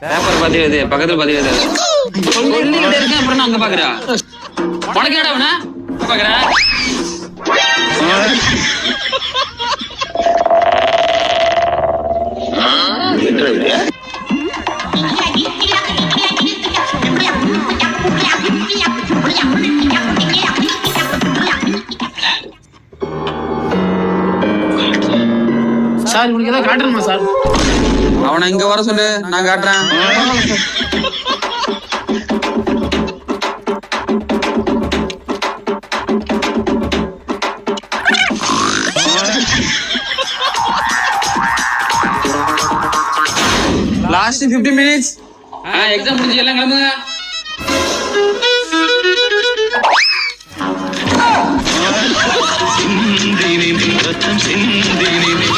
Paper பதிவு பக்கத்துல பதிவு சொல்லிக்கிட்டே இருக்கேன். அப்புறம் அங்க பாக்குறா உனக்கு என்னடா அவனா பாக்குற சார் உங்களுக்கு ஏதாவது காட்டணுமா சார்? அவனை இங்க வர சொல்லு, நான் காட்டுறேன். Last 15 minutes. எக்ஸாம் முடிஞ்சு எல்லாம் கிளம்புங்க. சிந்தினி